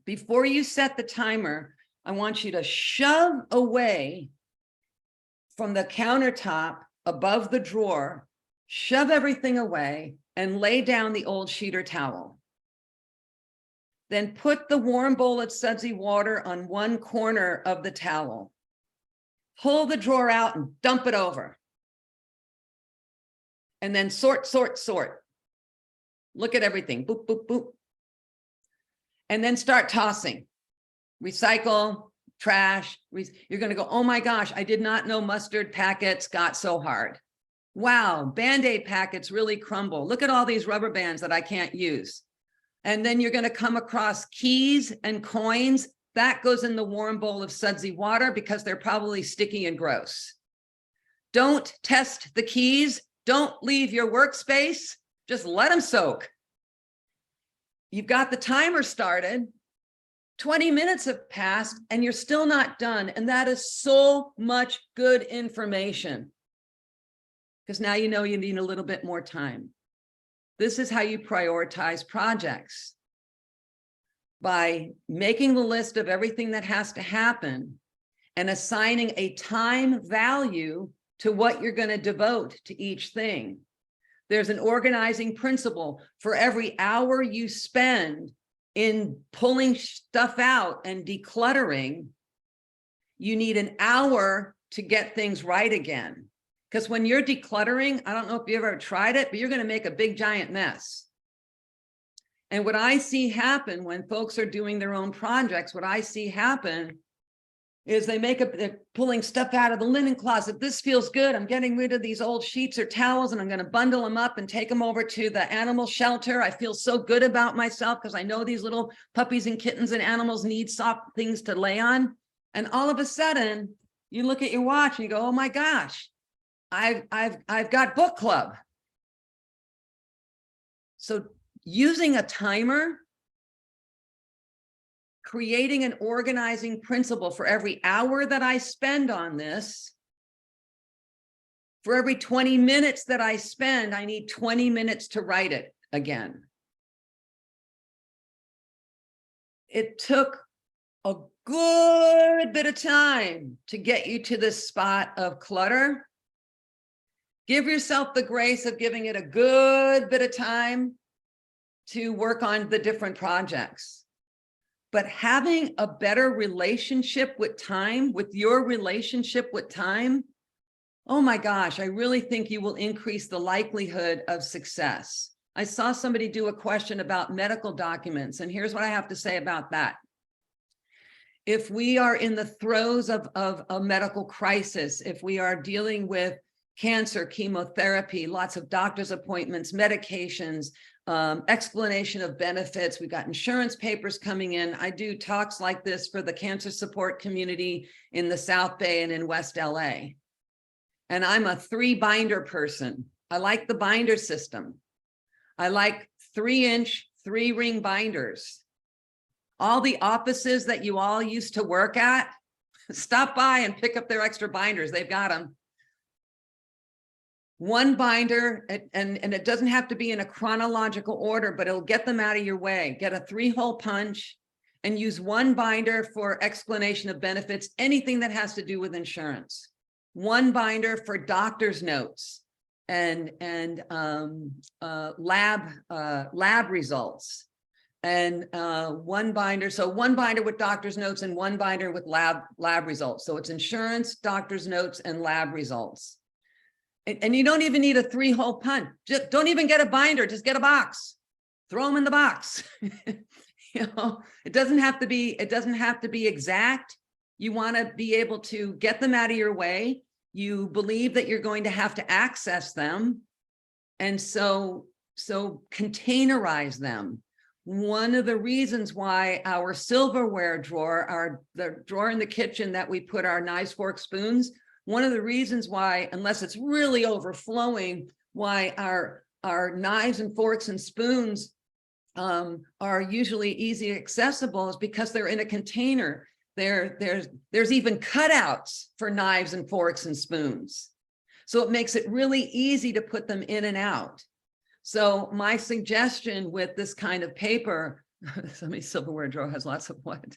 Before you set the timer, I want you to shove away from the countertop above the drawer, shove everything away and lay down the old sheet or towel. Then put the warm bowl of sudsy water on one corner of the towel. Pull the drawer out and dump it over. And then sort, sort, sort. Look at everything, boop, boop, boop. And then start tossing. Recycle, trash. You're going to go, oh my gosh, I did not know mustard packets got so hard. Wow, Band-Aid packets really crumble. Look at all these rubber bands that I can't use. And then you're going to come across keys and coins. That goes in the warm bowl of sudsy water because they're probably sticky and gross. Don't test the keys. Don't leave your workspace. Just let them soak. You've got the timer started. 20 minutes have passed and you're still not done. And that is so much good information. Because now you know you need a little bit more time. This is how you prioritize projects. By making the list of everything that has to happen and assigning a time value to what you're going to devote to each thing. There's an organizing principle. For every hour you spend in pulling stuff out and decluttering, you need an hour to get things right again. Because when you're decluttering, I don't know if you ever tried it, but you're going to make a big giant mess. And what I see happen when folks are doing their own projects, what I see happen is they're pulling stuff out of the linen closet. This feels good. I'm getting rid of these old sheets or towels and I'm going to bundle them up and take them over to the animal shelter. I feel so good about myself because I know these little puppies and kittens and animals need soft things to lay on. And all of a sudden you look at your watch and you go, oh my gosh, I've got book club. So using a timer, creating an organizing principle for every hour that I spend on this, for every 20 minutes that I spend, I need 20 minutes to write it again. It took a good bit of time to get you to this spot of clutter. Give yourself the grace of giving it a good bit of time to work on the different projects. But having a better relationship with time, with your relationship with time, oh my gosh, I really think you will increase the likelihood of success. I saw somebody do a question about medical documents, and here's what I have to say about that. If we are in the throes of a medical crisis, if we are dealing with cancer, chemotherapy, lots of doctor's appointments, medications, explanation of benefits. We've got insurance papers coming in. I do talks like this for the cancer support community in the South Bay and in West LA. And I'm a 3-binder person. I like the binder system. I like 3-inch, 3-ring binders. All the offices that you all used to work at, stop by and pick up their extra binders. They've got them. 1 binder, and it doesn't have to be in a chronological order, but it'll get them out of your way. Get a 3-hole punch and use 1 binder for explanation of benefits, anything that has to do with insurance. 1 binder for doctor's notes and lab results. And 1 binder, so 1 binder with doctor's notes and 1 binder with lab results. So it's insurance, doctor's notes, and lab results. And you don't even need a 3-hole punch. Just don't even get a binder, just get a box. Throw them in the box. You know, it doesn't have to be exact. You want to be able to get them out of your way. You believe that you're going to have to access them. And so containerize them. One of the reasons why our silverware drawer, the drawer in the kitchen that we put our knives, forks, spoons, one of the reasons why, unless it's really overflowing, why our knives and forks and spoons are usually easy accessible is because they're in a container. There's even cutouts for knives and forks and spoons. So it makes it really easy to put them in and out. So my suggestion with this kind of paper, somebody's silverware drawer has lots of what?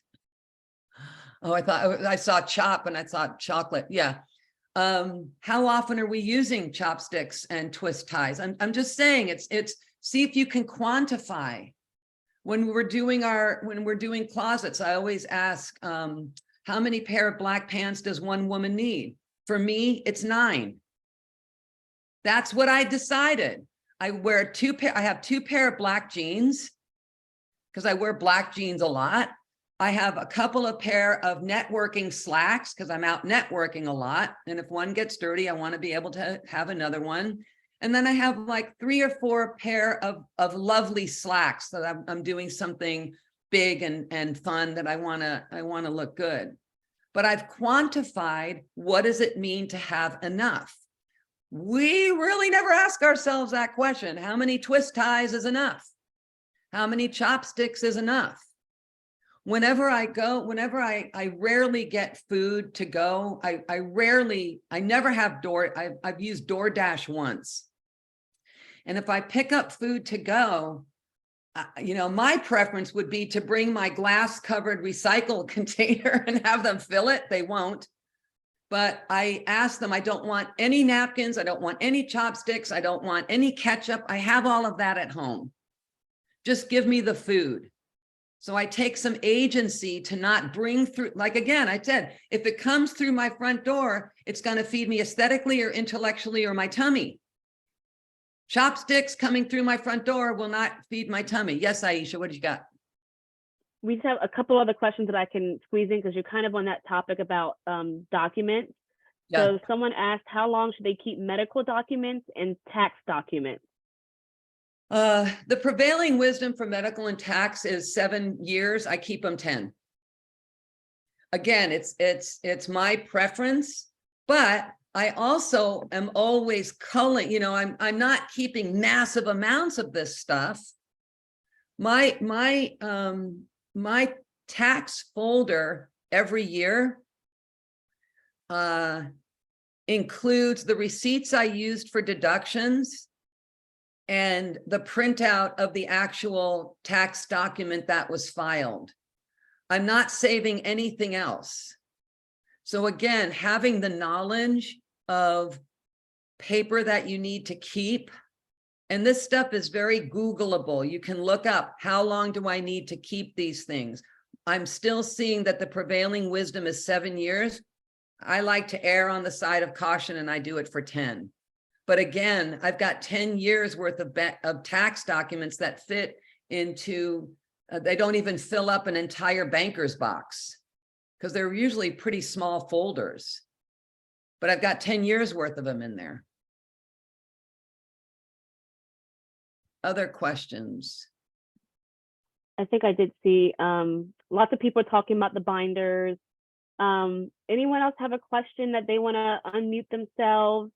Oh, I saw chop and I thought chocolate. Yeah. How often are we using chopsticks and twist ties? I'm just saying it's see if you can quantify. When we're doing closets, I always ask, how many pair of black pants does one woman need? For me, it's 9. That's what I decided. I have 2 pair of black jeans because I wear black jeans a lot. I have a couple of pair of networking slacks because I'm out networking a lot. And if one gets dirty, I want to be able to have another one. And then I have like 3 or 4 pair of lovely slacks that I'm doing something big and fun that I want to look good. But I've quantified, what does it mean to have enough? We really never ask ourselves that question. How many twist ties is enough? How many chopsticks is enough? Whenever I go, I rarely get food to go. I never have I've used DoorDash once. And if I pick up food to go, you know, my preference would be to bring my glass covered recycle container and have them fill it. They won't. But I ask them, I don't want any napkins. I don't want any chopsticks. I don't want any ketchup. I have all of that at home. Just give me the food. So I take some agency to not bring through, like, again, I said, if it comes through my front door, it's going to feed me aesthetically or intellectually or my tummy. Chopsticks coming through my front door will not feed my tummy. Yes, Aisha, what do you got? We just have a couple other questions that I can squeeze in because you're kind of on that topic about documents. Yeah. So someone asked, how long should they keep medical documents and tax documents? The prevailing wisdom for medical and tax is 7 years. I keep them 10. Again, it's my preference, but I also am always culling, you know, I'm not keeping massive amounts of this stuff. My tax folder every year includes the receipts I used for deductions and the printout of the actual tax document that was filed. I'm not saving anything else. So again, having the knowledge of paper that you need to keep, and this stuff is very Googleable. You can look up, how long do I need to keep these things? I'm still seeing that the prevailing wisdom is 7 years. I like to err on the side of caution, and I do it for 10. But again, I've got 10 years worth of tax documents that fit into, they don't even fill up an entire banker's box because they're usually pretty small folders. But I've got 10 years worth of them in there. Other questions? I think I did see lots of people talking about the binders. Anyone else have a question that they want to unmute themselves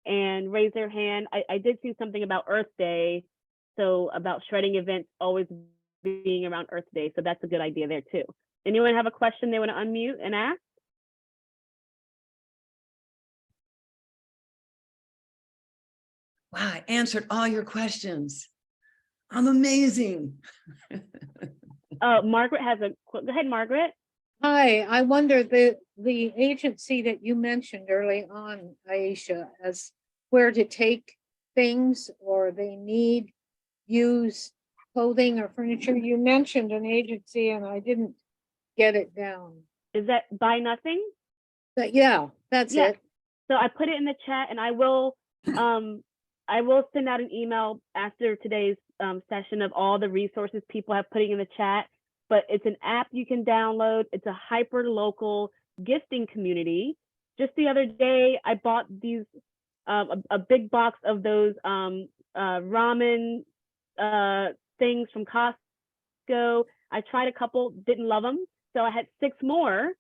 and raise their hand? I did see something about Earth Day. So about shredding events always being around Earth Day. So that's a good idea there too. Anyone have a question they want to unmute and ask? Wow, I answered all your questions. I'm amazing. Margaret has a, go ahead, Margaret. Hi, I wonder the agency that you mentioned early on, Aisha, as where to take things or they need used clothing or furniture. You mentioned an agency and I didn't get it down. Is that Buy Nothing? But yeah, that's Yeah. it. So I put it in the chat, and I will send out an email after today's session of all the resources people have putting in the chat. But it's an app you can download. It's a hyper local gifting community. Just the other day, I bought these a big box of those ramen things from Costco. I tried a couple, didn't love them, so I had 6 more.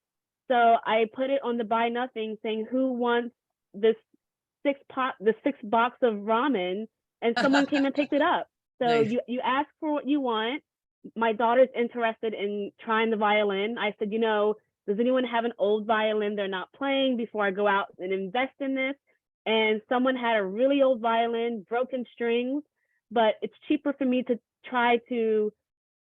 So I put it on the Buy Nothing, saying who wants this 6 box of ramen, and someone came and picked it up. So Nice. you ask for what you want. My daughter's interested in trying the violin. I said, you know, does anyone have an old violin they're not playing before I go out and invest in this? And someone had a really old violin, broken strings, but it's cheaper for me to try to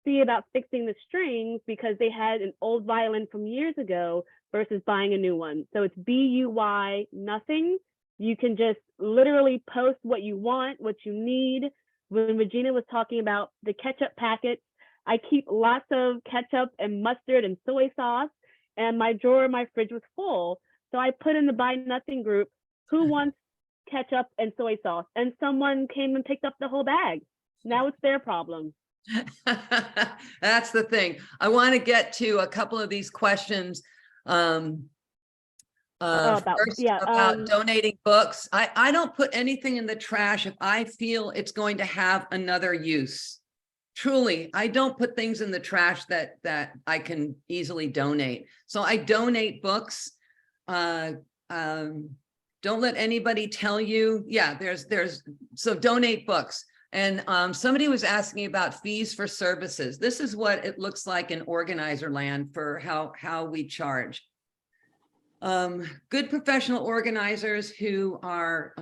see about fixing the strings because they had an old violin from years ago versus buying a new one. So it's BUY Nothing. You can just literally post what you want, what you need. When Regina was talking about the ketchup packets, I keep lots of ketchup and mustard and soy sauce, and my drawer in my fridge was full. So I put in the Buy Nothing group, who wants ketchup and soy sauce? And someone came and picked up the whole bag. Now it's their problem. That's the thing. I want to get to a couple of these questions. About donating books. I don't put anything in the trash if I feel it's going to have another use. Truly, I don't put things in the trash that I can easily donate. So I donate books. Don't let anybody tell you, yeah, so donate books. And somebody was asking about fees for services. This is what it looks like in organizer land for how we charge. Good professional organizers who are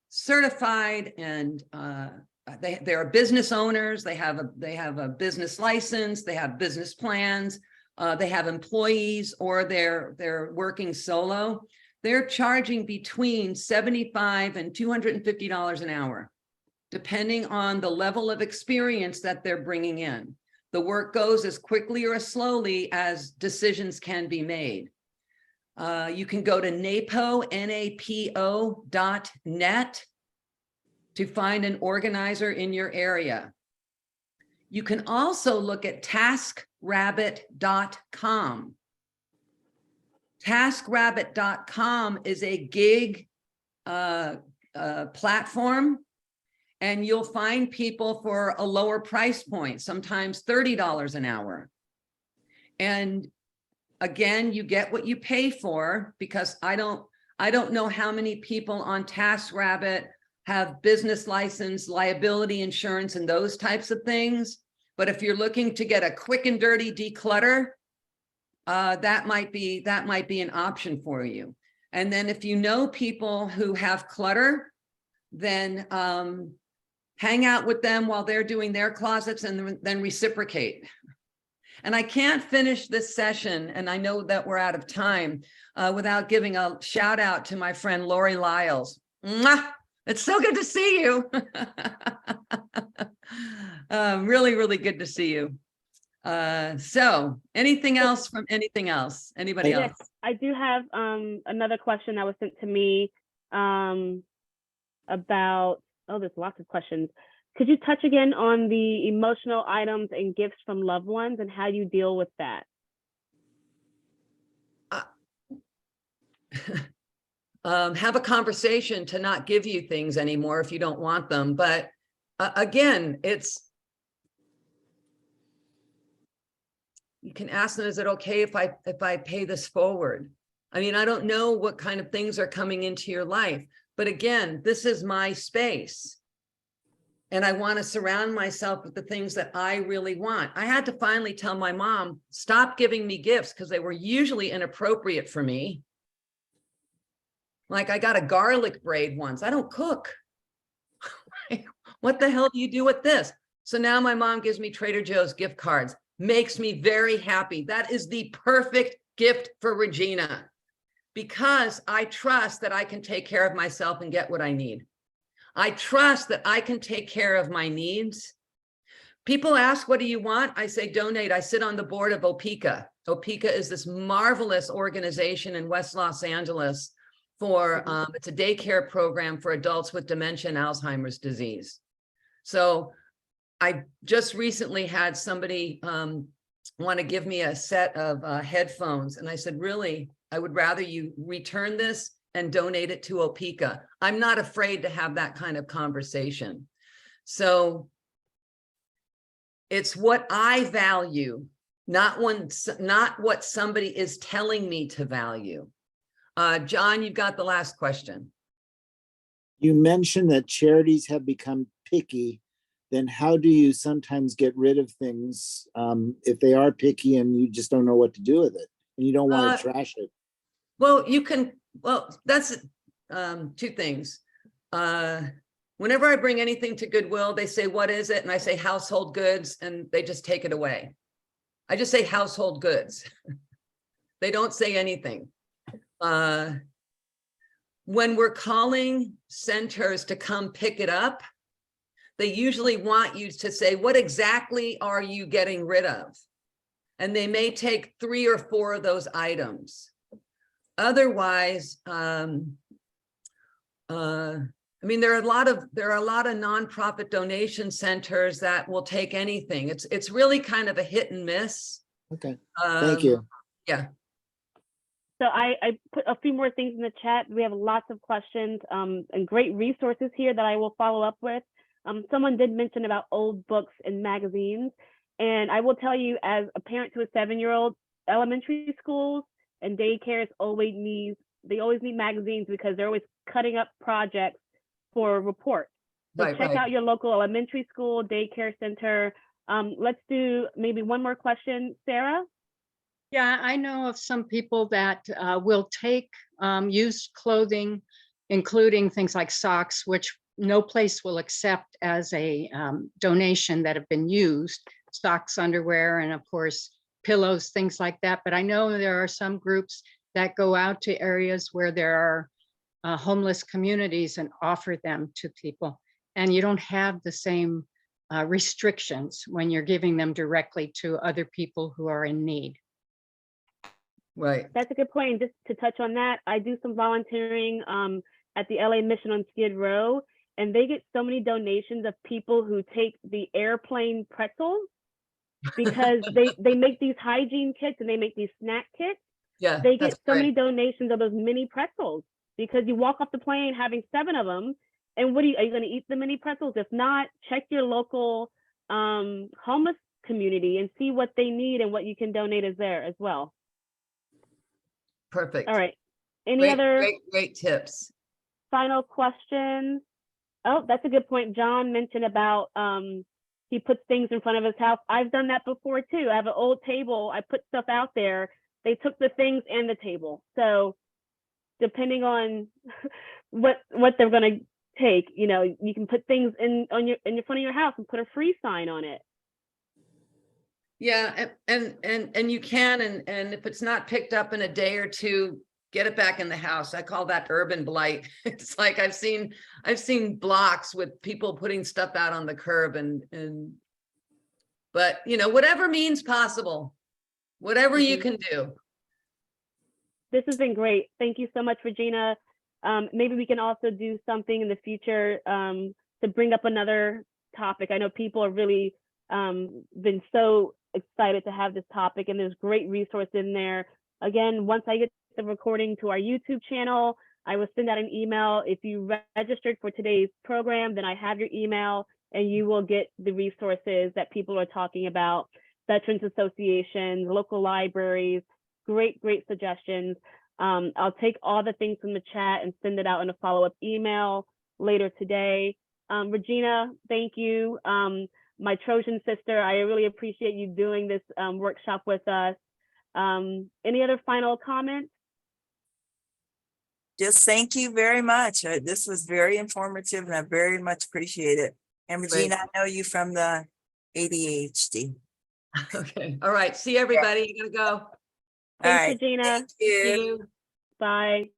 certified and they are business owners. They have a business license. They have business plans. They have employees, or they're working solo. They're charging between $75 and $250 an hour, depending on the level of experience that they're bringing in. The work goes as quickly or as slowly as decisions can be made. You can go to napo.net to find an organizer in your area. You can also look at taskrabbit.com. Taskrabbit.com is a gig platform, and you'll find people for a lower price point, sometimes $30 an hour. And again, you get what you pay for, because I don't know how many people on TaskRabbit have business license, liability insurance, and those types of things. But if you're looking to get a quick and dirty declutter, that might be an option for you. And then if you know people who have clutter, then hang out with them while they're doing their closets, and then reciprocate. And I can't finish this session, and I know that we're out of time, without giving a shout out to my friend Lori Lyles. Mwah! It's so good to see you. Really, really good to see you. So anything else from anything else? Anybody else? Yes, I do have another question that was sent to me about, oh, there's lots of questions. Could you touch again on the emotional items and gifts from loved ones and how you deal with that? Have a conversation to not give you things anymore if you don't want them. But again, you can ask them, is it okay if I pay this forward? I mean, I don't know what kind of things are coming into your life, but again, this is my space. And I want to surround myself with the things that I really want. I had to finally tell my mom, stop giving me gifts, because they were usually inappropriate for me. Like I got a garlic braid once. I don't cook. What the hell do you do with this? So now my mom gives me Trader Joe's gift cards. Makes me very happy. That is the perfect gift for Regina, because I trust that I can take care of myself and get what I need. I trust that I can take care of my needs. People ask, what do you want? I say, donate. I sit on the board of OPICA. OPICA is this marvelous organization in West Los Angeles for, it's a daycare program for adults with dementia and Alzheimer's disease. So I just recently had somebody want to give me a set of headphones. And I said, really, I would rather you return this and donate it to OPICA. I'm not afraid to have that kind of conversation. So it's what I value, not what somebody is telling me to value. John, you've got the last question. You mentioned that charities have become picky. Then how do you sometimes get rid of things if they are picky and you just don't know what to do with it and you don't want to trash it? Well, you can, well, that's two things. Whenever I bring anything to Goodwill, they say, what is it? And I say household goods, and they just take it away. I just say household goods. They don't say anything. When we're calling centers to come pick it up, they usually want you to say, what exactly are you getting rid of? And they may take 3 or 4 of those items. Otherwise, I mean, there are a lot of nonprofit donation centers that will take anything. It's really kind of a hit and miss. Okay, thank you. Yeah. So I put a few more things in the chat. We have lots of questions and great resources here that I will follow up with. Someone did mention about old books and magazines. And I will tell you, as a parent to a 7-year-old, elementary schools and daycares always they always need magazines because they're always cutting up projects for reports. So Right, check right. out your local elementary school, daycare center. Let's do maybe one more question, Sarah. Yeah, I know of some people that will take used clothing, including things like socks, which no place will accept as a donation that have been used, socks, underwear, and of course, pillows, things like that. But I know there are some groups that go out to areas where there are homeless communities and offer them to people. And you don't have the same restrictions when you're giving them directly to other people who are in need. Right. That's a good point. And just to touch on that, I do some volunteering at the LA Mission on Skid Row, and they get so many donations of people who take the airplane pretzels because they make these hygiene kits and they make these snack kits. Yeah, They get that's so many great. donations of those mini pretzels because you walk off the plane having 7 of them. And what are you going to eat the mini pretzels? If not, check your local homeless community and see what they need and what you can donate is there as well. Perfect. All right. Any Great, other great tips. final questions? Oh, that's a good point. John mentioned about he puts things in front of his house. I've done that before too. I have an old table. I put stuff out there. They took the things and the table. So depending on what they're going to take, you know, you can put things in front of your house and put a free sign on it. Yeah, and you can, and if it's not picked up in a day or two, get it back in the house. I call that urban blight. It's like I've seen blocks with people putting stuff out on the curb but you know, whatever means possible, whatever you can do. This has been great. Thank you so much, Regina. Maybe we can also do something in the future to bring up another topic. I know people are really been so excited to have this topic, and there's great resource in there. Again, once I get the recording to our YouTube channel, I will send out an email. If you registered for today's program, then I have your email and you will get the resources that people are talking about, veterans associations, local libraries, great suggestions. I'll take all the things from the chat and send it out in a follow-up email later today. Regina, thank you. My Trojan sister, I really appreciate you doing this workshop with us. Any other final comments? Just thank you very much. This was very informative and I very much appreciate it. And Regina, I know you from the ADHD. Okay. All right. See everybody. You gotta go. Thanks, All right. Regina. Thank you. See you. Bye.